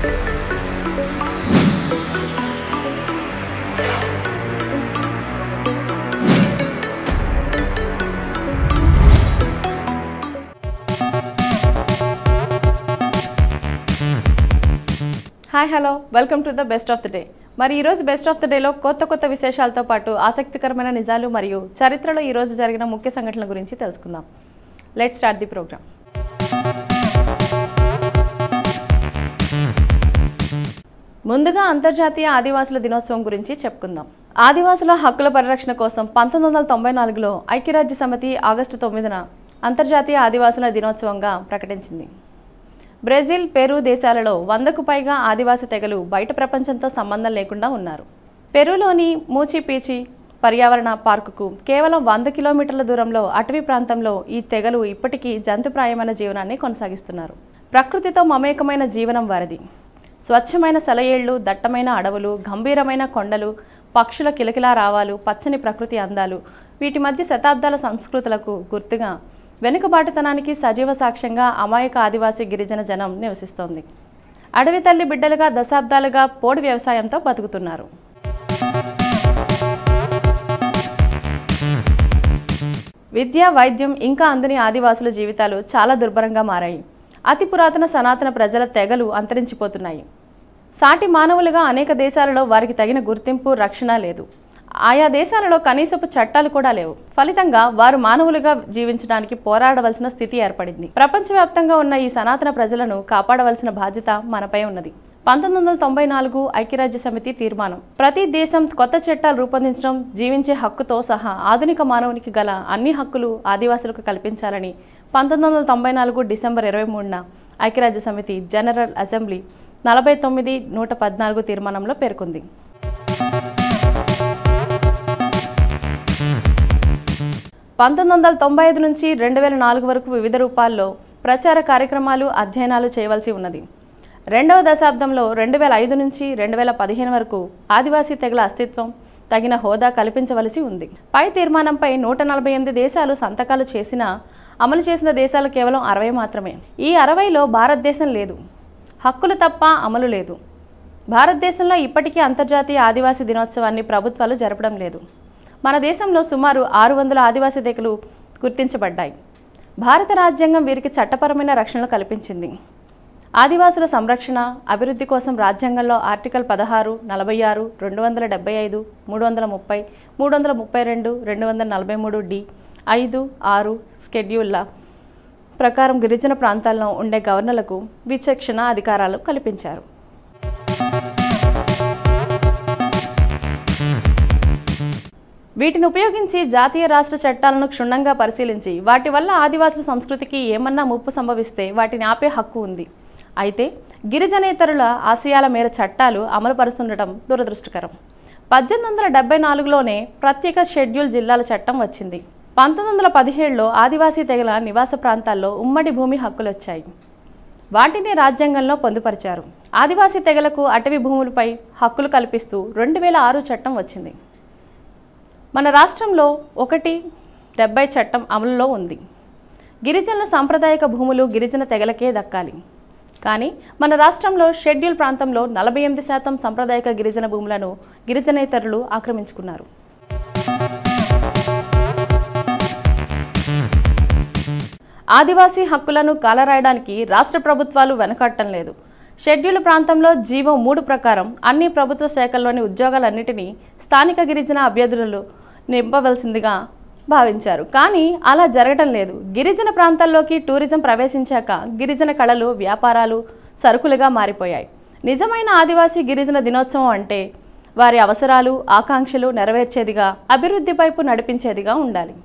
Hi hello welcome to the best of the day. మరి ఈరోజు best of the డేలో కొత్త విశేషాలతో పాటు ఆసక్తికరమైన నిజాలు మరియు చరిత్రలో ఈరోజు జరిగిన ముఖ్య సంఘటనల గురించి తెలుసుకుందాం. Let's start the programme. ముందుగా అంతర్జాతీయ ఆదివాసుల దినోత్సవం గురించి చెప్పుకుందాం. ఆదివాసుల హక్కుల పరిరక్షణ కోసం 1994లో ఐక్యరాజ్య సమితి ఆగస్టు 9న అంతర్జాతీయ ఆదివాసుల దినోత్సవంగా ప్రకటించింది. బ్రెజిల్, పెరూ దేశాలలో 100కు పైగా ఆదివాసీ తెగలు బయట ప్రపంచంతో సంబంధం లేకుండా ఉన్నారు. పెరూలోని మూచి పీచి పర్యావరణ పార్కుకు కేవలం 100 కిలోమీటర్ల దూరంలో అటవీ ప్రాంతంలో ఈ తెగలు ఇప్పటికీ జంతుప్రాయమైన జీవనాన్ని కొనసాగిస్తున్నారు. ప్రకృతితో మమేకమైన జీవనం వారిది. స్వచ్ఛమైన సెలయేళ్లు, దట్టమైన అడవులు, గంభీరమైన కొండలు, పక్షుల కిలకిలా రావాలు, పచ్చని ప్రకృతి అందాలు, వీటి మధ్య శతాబ్దాల సంస్కృతులకు గుర్తుగా వెనుకబాటుతనానికి సజీవ సాక్ష్యంగా అమాయక ఆదివాసీ గిరిజన జనం నివసిస్తోంది. అడవి తల్లి బిడ్డలుగా దశాబ్దాలుగా పోడు వ్యవసాయంతో బతుకుతున్నారు. విద్య, వైద్యం ఇంకా అందని ఆదివాసుల జీవితాలు చాలా దుర్భరంగా మారాయి. అతి పురాతన సనాతన ప్రజల తెగలు అంతరించిపోతున్నాయి. సాటి మానవులుగా అనేక దేశాలలో వారికి తగిన గుర్తింపు, రక్షణ లేదు. ఆయా దేశాలలో కనీసపు చట్టాలు కూడా లేవు. ఫలితంగా వారు మానవులుగా జీవించడానికి పోరాడవలసిన స్థితి ఏర్పడింది. ప్రపంచవ్యాప్తంగా ఉన్న ఈ సనాతన ప్రజలను కాపాడవలసిన బాధ్యత మనపై ఉన్నది. 1994 ఐక్యరాజ్య సమితి తీర్మానం ప్రతి దేశం కొత్త చట్టాలు రూపొందించడం, జీవించే హక్కుతో సహా ఆధునిక మానవునికి గల అన్ని హక్కులు ఆదివాసులకు కల్పించాలని 1994 డిసెంబర్ 23న ఐక్యరాజ్య సమితి జనరల్ అసెంబ్లీ 49/114 తీర్మానంలో పేర్కొంది. 1995 నుంచి 2004 వరకు వివిధ రూపాల్లో ప్రచార కార్యక్రమాలు, అధ్యయనాలు చేయవలసి ఉన్నది. రెండవ దశాబ్దంలో 2005 నుంచి 2015 వరకు ఆదివాసీ తెగల అస్తిత్వం, తగిన హోదా కల్పించవలసి ఉంది. పై తీర్మానంపై 148 దేశాలు సంతకాలు చేసినా అమలు చేసిన దేశాలు కేవలం 60 మాత్రమే. ఈ 60లో భారతదేశం లేదు. హక్కులు తప్ప అమలు లేదు. భారతదేశంలో ఇప్పటికీ అంతర్జాతీయ ఆదివాసీ దినోత్సవాన్ని ప్రభుత్వాలు జరపడం లేదు. మన దేశంలో సుమారు 600 ఆదివాసీ తెగలు గుర్తించబడ్డాయి. భారత రాజ్యాంగం వీరికి చట్టపరమైన రక్షణలు కల్పించింది. ఆదివాసుల సంరక్షణ, అభివృద్ధి కోసం రాజ్యాంగంలో ఆర్టికల్ 16, 46, 275, 330, 332, 243D, 5, 6 స్కెడ్యూళ్ల ప్రకారం గిరిజన ప్రాంతాల్లో ఉండే గవర్నర్లకు విచక్షణ అధికారాలు కల్పించారు. వీటిని ఉపయోగించి జాతీయ రాష్ట్ర చట్టాలను క్షుణ్ణంగా పరిశీలించి వాటి వల్ల ఆదివాసుల సంస్కృతికి ఏమన్నా ముప్పు సంభవిస్తే వాటిని ఆపే హక్కు ఉంది. అయితే గిరిజనేతరుల ఆశయాల మేర చట్టాలు అమలుపరుస్తుండటం దురదృష్టకరం. 1874లోనే ప్రత్యేక షెడ్యూల్ జిల్లాల చట్టం వచ్చింది. 1917లో ఆదివాసీ తెగల నివాస ప్రాంతాల్లో ఉమ్మడి భూమి హక్కులు వచ్చాయి. వాటిని రాజ్యాంగంలో పొందుపరిచారు. ఆదివాసీ తెగలకు అటవీ భూములపై హక్కులు కల్పిస్తూ 2006 చట్టం వచ్చింది. మన రాష్ట్రంలో 1/70 చట్టం అమలులో ఉంది. గిరిజనుల సాంప్రదాయక భూములు గిరిజన తెగలకే దక్కాలి. కానీ మన రాష్ట్రంలో షెడ్యూల్ ప్రాంతంలో 48% సాంప్రదాయక గిరిజన భూములను గిరిజనేతరులు ఆక్రమించుకున్నారు. ఆదివాసీ హక్కులను కాలరాయడానికి రాష్ట్ర ప్రభుత్వాలు వెనకట్టం లేదు. షెడ్యూల్ ప్రాంతంలో జీవో 3 ప్రకారం అన్ని ప్రభుత్వ శాఖల్లోని ఉద్యోగాలన్నిటినీ స్థానిక గిరిజన అభ్యర్థులు నింపవలసిందిగా భావించారు. కానీ అలా జరగటం లేదు. గిరిజన ప్రాంతాల్లోకి టూరిజం ప్రవేశించాక గిరిజన కళలు, వ్యాపారాలు సరుకులుగా మారిపోయాయి. నిజమైన ఆదివాసీ గిరిజన దినోత్సవం అంటే వారి అవసరాలు, ఆకాంక్షలు నెరవేర్చేదిగా, అభివృద్ధి వైపు నడిపించేదిగా ఉండాలి.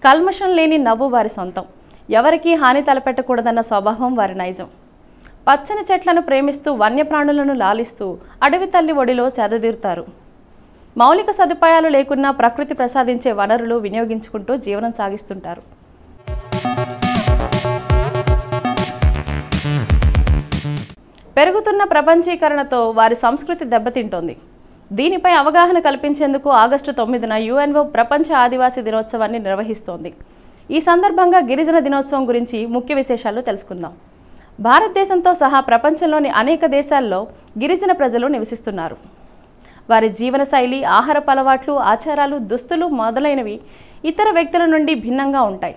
కల్మషం లేని నవ్వు వారి సొంతం. ఎవరికీ హాని తలపెట్టకూడదన్న స్వభావం వారి నైజం. పచ్చని చెట్లను ప్రేమిస్తూ, వన్యప్రాణులను లాలిస్తూ అడవి తల్లి ఒడిలో సేదతీరుతారు. మౌలిక సదుపాయాలు లేకున్నా ప్రకృతి ప్రసాదించే వనరులు వినియోగించుకుంటూ జీవనం సాగిస్తుంటారు. పెరుగుతున్న ప్రపంచీకరణతో వారి సంస్కృతి దెబ్బతింటోంది. దీనిపై అవగాహన కల్పించేందుకు ఆగస్టు 9న యుఎన్ఓ ప్రపంచ ఆదివాసీ దినోత్సవాన్ని నిర్వహిస్తోంది. ఈ సందర్భంగా గిరిజన దినోత్సవం గురించి ముఖ్య విశేషాలు తెలుసుకుందాం. భారతదేశంతో సహా ప్రపంచంలోని అనేక దేశాల్లో గిరిజన ప్రజలు నివసిస్తున్నారు. వారి జీవనశైలి, ఆహారపు అలవాట్లు, ఆచారాలు, దుస్తులు మొదలైనవి ఇతర వ్యక్తుల నుండి భిన్నంగా ఉంటాయి.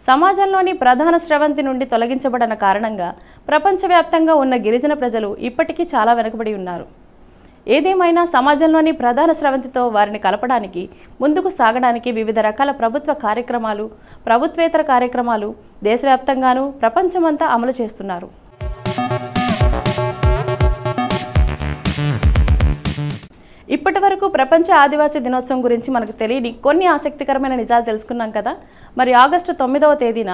సమాజంలోని ప్రధాన స్రవంతి నుండి తొలగించబడిన కారణంగా ప్రపంచవ్యాప్తంగా ఉన్న గిరిజన ప్రజలు ఇప్పటికీ చాలా వెనుకబడి ఉన్నారు. ఏదేమైనా సమాజంలోని ప్రధాన స్రవంతితో వారిని కలపడానికి, ముందుకు సాగడానికి వివిధ రకాల ప్రభుత్వ కార్యక్రమాలు, ప్రభుత్వేతర కార్యక్రమాలు దేశవ్యాప్తంగానూ ప్రపంచమంతా అమలు చేస్తున్నారు. ఇప్పటి వరకు ప్రపంచ ఆదివాసీ దినోత్సవం గురించి మనకు తెలియని కొన్ని ఆసక్తికరమైన నిజాలు తెలుసుకున్నాం కదా. మరి ఆగస్టు 9వ తేదీన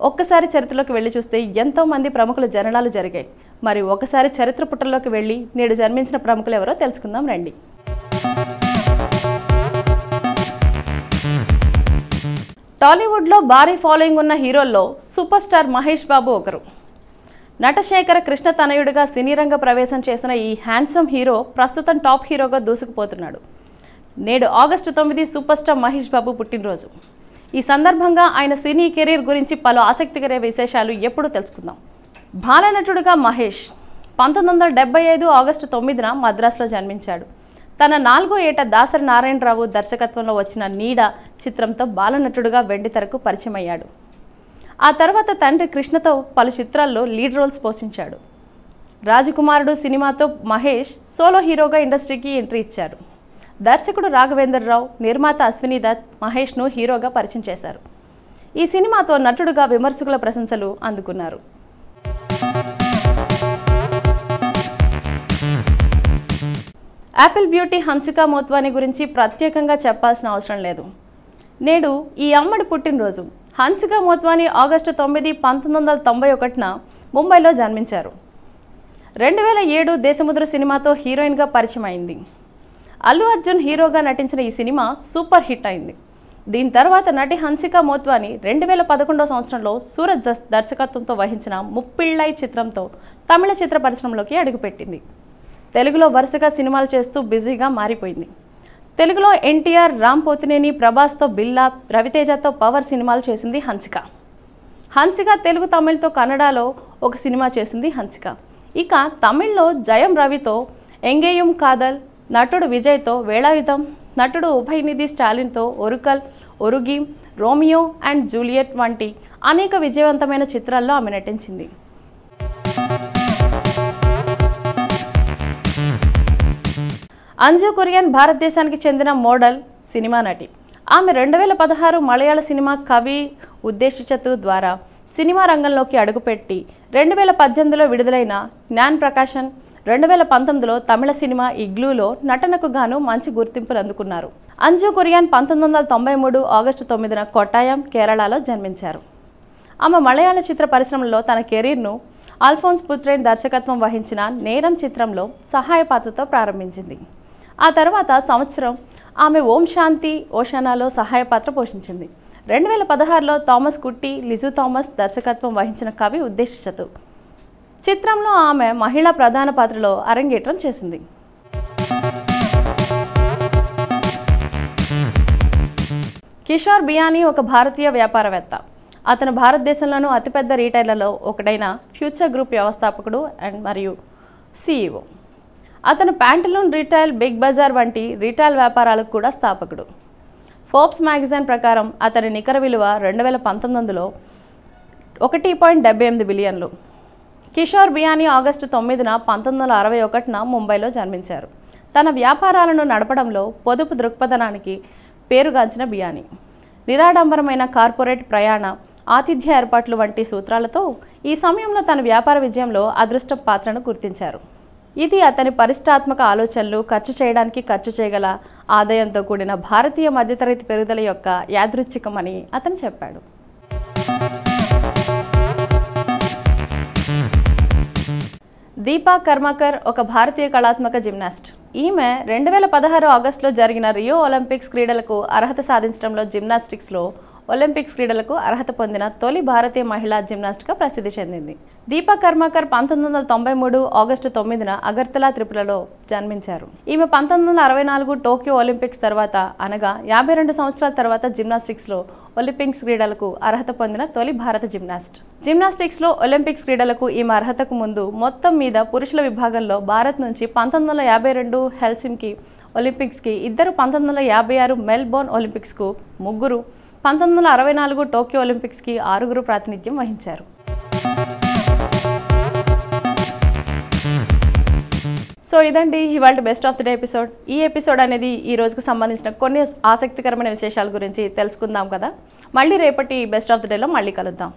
ఒక్కసారి చరిత్రలోకి వెళ్ళి చూస్తే ఎంతోమంది ప్రముఖుల జననాలు జరిగాయి. మరి ఒకసారి చరిత్ర పుటల్లోకి వెళ్ళి నేడు జన్మించిన ప్రముఖులు ఎవరో తెలుసుకుందాం రండి. టాలీవుడ్లో భారీ ఫాలోయింగ్ ఉన్న హీరోల్లో సూపర్ స్టార్ మహేష్ బాబు ఒకరు. నటశేఖర కృష్ణ తనయుడిగా సినీ రంగ ప్రవేశం చేసిన ఈ హ్యాండ్సమ్ హీరో ప్రస్తుతం టాప్ హీరోగా దూసుకుపోతున్నాడు. నేడు August 9 super star Mahesh Babu పుట్టినరోజు. ఈ సందర్భంగా ఆయన సినీ కెరీర్ గురించి పలు ఆసక్తికర విశేషాలు ఎప్పుడూ తెలుసుకుందాం. బాలనటుడుగా మహేష్ 1975 ఆగస్టు 9న మద్రాసులో జన్మించాడు. తన 4వ ఏట దాసరి నారాయణరావు దర్శకత్వంలో వచ్చిన నీడ చిత్రంతో బాలనటుడుగా వెండితెరకు పరిచయమయ్యాడు. ఆ తర్వాత తండ్రి కృష్ణతో పలు చిత్రాల్లో లీడ్ రోల్స్ పోషించాడు. రాజకుమారుడు సినిమాతో మహేష్ సోలో హీరోగా ఇండస్ట్రీకి ఎంట్రీ ఇచ్చారు. దర్శకుడు రాఘవేంద్రరావు, నిర్మాత అశ్విని దత్ మహేష్ను హీరోగా పరిచయం చేశారు. ఈ సినిమాతో నటుడుగా విమర్శకుల ప్రశంసలు అందుకున్నారు. యాపిల్ బ్యూటీ హన్సికా మోత్వానీ గురించి ప్రత్యేకంగా చెప్పాల్సిన అవసరం లేదు. నేడు ఈ అమ్మడి పుట్టినరోజు. హన్సికా మోత్వానీ ఆగస్టు 9, 1991న ముంబైలో జన్మించారు. 2007 దేశముద్ర సినిమాతో హీరోయిన్గా పరిచయం అయింది. అల్లు అర్జున్ హీరోగా నటించిన ఈ సినిమా సూపర్ హిట్ అయింది. దీని తర్వాత నటి హన్సికా మోత్వానీ 2011 సంవత్సరంలో సూరజ్ దర్శకత్వంతో వహించిన ముప్పిళ్ళై చిత్రంతో తమిళ చిత్ర పరిశ్రమలోకి అడుగుపెట్టింది. తెలుగులో వరుసగా సినిమాలు చేస్తూ బిజీగా మారిపోయింది. తెలుగులో ఎన్టీఆర్, రామ్ పోతినేని, ప్రభాస్తో బిల్లా, రవితేజతో పవర్ సినిమాలు చేసింది హన్సిక. తెలుగు, తమిళ్తో కన్నడలో ఒక సినిమా చేసింది హన్సిక. ఇక తమిళ్లో జయం రవితో ఎంగేయం కాదల్, నటుడు విజయ్తో వేళాయుధం, నటుడు ఉభయనిధి స్టాలిన్తో ఒరుకల్, ఒరుగి, రోమియో అండ్ జూలియట్ వంటి అనేక విజయవంతమైన చిత్రాల్లో ఆమె నటించింది. అంజు కురియన్ భారతదేశానికి చెందిన మోడల్, సినిమా నటి. ఆమె 2016 మలయాళ సినిమా కవి ఉద్దేశిచతు ద్వారా సినిమా రంగంలోకి అడుగుపెట్టి 2018లో విడుదలైన జ్ఞాన్ ప్రకాశన్, 2019లో తమిళ సినిమా ఇగ్లూలో నటనకు గాను మంచి గుర్తింపును అందుకున్నారు. అంజు కురియన్ 1993 ఆగస్టు 9న కొట్టాయం, కేరళలో జన్మించారు. ఆమె మలయాళ చిత్ర పరిశ్రమలో తన కెరీర్ను అల్ఫోన్స్ పుత్రేన్ దర్శకత్వం వహించిన నేరం చిత్రంలో సహాయ పాత్రతో ప్రారంభించింది. ఆ తర్వాత సంవత్సరం ఆమె ఓం శాంతి ఓషానాలో సహాయ పాత్ర పోషించింది. 2016లో థామస్ కుట్టి, లిజు థామస్ దర్శకత్వం వహించిన కవి ఉద్దేశిచతు చిత్రంలో ఆమె మహిళా ప్రధాన పాత్రలో అరంగేట్రం చేసింది. కిషోర్ బియానీ ఒక భారతీయ వ్యాపారవేత్త. అతను భారతదేశంలోనూ అతిపెద్ద రీటైలర్లలో ఒకటైన ఫ్యూచర్ గ్రూప్ వ్యవస్థాపకుడు మరియు CEO. అతను ప్యాంటలూన్ రీటైల్, బిగ్ బజార్ వంటి రీటైల్ వ్యాపారాలకు కూడా స్థాపకుడు. ఫోర్బ్స్ మ్యాగజైన్ ప్రకారం అతని నికర విలువ 2019లో 1.78 బిలియన్లు. కిషోర్ బియానీ ఆగస్టు 9న 1961న ముంబైలో జన్మించారు. తన వ్యాపారాలను నడపడంలో పొదుపు దృక్పథానికి పేరుగాంచిన బియానీ నిరాడంబరమైన కార్పొరేట్ ప్రయాణ, ఆతిథ్య ఏర్పాట్లు వంటి సూత్రాలతో ఈ సమయంలో తన వ్యాపార విజయంలో అదృష్ట పాత్రను గుర్తించారు. ఇది అతని పరిష్టాత్మక ఆలోచనలు, ఖర్చు చేయడానికి ఖర్చు చేయగల ఆదాయంతో కూడిన భారతీయ మధ్యతరగతి పెరుగుదల యొక్క యాదృచ్ఛికమని అతను చెప్పాడు. దీపా కర్మాకర్ ఒక భారతీయ కళాత్మక జిమ్నాస్ట్. ఈమె 2016 ఆగస్టులో జరిగిన రియో ఒలింపిక్స్ క్రీడలకు అర్హత సాధించడంలో జిమ్నాస్టిక్స్లో ఒలింపిక్స్ క్రీడలకు అర్హత పొందిన తొలి భారతీయ మహిళా జిమ్నాస్ట్గా ప్రసిద్ధి చెందింది. దీపా కర్మాకర్ 1993 ఆగస్టు 9న అగర్తలా, త్రిపురలో జన్మించారు. ఈమె 1964 టోక్యో ఒలింపిక్స్ తర్వాత అనగా 52 సంవత్సరాల తర్వాత జిమ్నాస్టిక్స్లో ఒలింపిక్స్ క్రీడలకు అర్హత పొందిన తొలి భారత జిమ్నాస్ట్. జిమ్నాస్టిక్స్లో ఒలింపిక్స్ క్రీడలకు ఈమె అర్హతకు ముందు మొత్తం మీద పురుషుల విభాగంలో భారత్ నుంచి 1952 హెల్సింకి ఒలింపిక్స్కి 2, 1956 మెల్బోర్న్ ఒలింపిక్స్కు 3, 1964 టోక్యో ఒలింపిక్స్కి 6 ప్రాతినిధ్యం వహించారు. సో ఇదండి ఇవాళ best of the day episode. ఈ ఎపిసోడ్ అనేది ఈ రోజుకి సంబంధించిన కొన్ని ఆసక్తికరమైన విశేషాల గురించి తెలుసుకుందాం కదా. మళ్ళీ రేపటి బెస్ట్ ఆఫ్ ది డేలో మళ్ళీ కలుద్దాం.